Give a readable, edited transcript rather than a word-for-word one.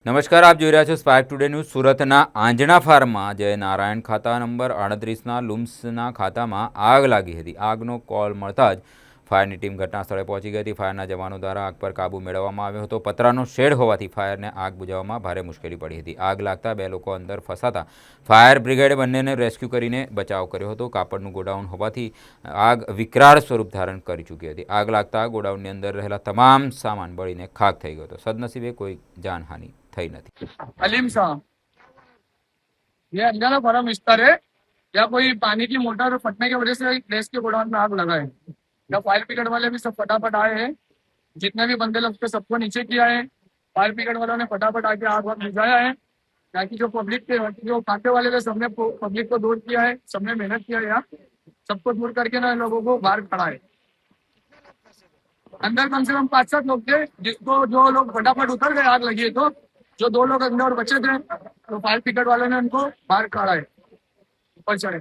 નમસ્કાર, આપ જોઈ રહ્યા છો સ્પાર્ક ટુડે ન્યૂઝ. સુરતના આંજણા ફાર્મમાં જય નારાયણ ખાતા નંબર 38ના લુમ્સના ખાતામાં આગ લાગી હતી. આગનો કોલ મળતા જ ફાયરની ટીમ ઘટના સ્થળે પહોંચી ગઈ હતી. ફાયરના જવાનો દ્વારા આગ પર કાબૂ મેળવવામાં આવ્યો હતો. પતરાનો શેડ હોવાથી ફાયરને આગ બુઝાવવામાં ભારે મુશ્કેલી પડી હતી. આગ લાગતા 2 લોકો અંદર ફસાતા ફાયર બ્રિગેડે બંનેને રેસ્ક્યુ કરીને બચાવ કર્યો હતો. કાપડનું ગોડાઉન હોવાથી આગ વિકરાળ સ્વરૂપ ધારણ કરી ચૂકી હતી. આગ લાગતા ગોડાઉનની અંદર રહેલા તમામ સામાન બળીને ખાક થઈ ગયો હતો. સદનસીબે કોઈ જાનહાનિ થઈ નથી. अलीम साहब, ये अंजना फॉरम विस्तार है या कोई पानी की मोटर फटने की वजह से गैस के गोडाउन में आग लगा है। या फायर ब्रिगेड वाले भी सब फटाफट आए हैं, जितने भी बंदे लोग थे सबको नीचे किया है। फायर ब्रिगेड वालों ने फटाफट आके आग वाग बुझाया है, ताकि जो पब्लिक के जो खाते वाले थे सबने पब्लिक को दूर किया है, सबने मेहनत किया है। यहाँ सबको दूर करके ना लोगों को बाहर खड़ा है। अंदर कम से कम 5-7 लोग थे, जिसको जो लोग फटाफट उतर गए आग लगी है, तो जो 2 लोग अंदर बचे थे तो फायर ब्रिगेड वालों ने उनको बाहर काढ़ा है, ऊपर चढ़े।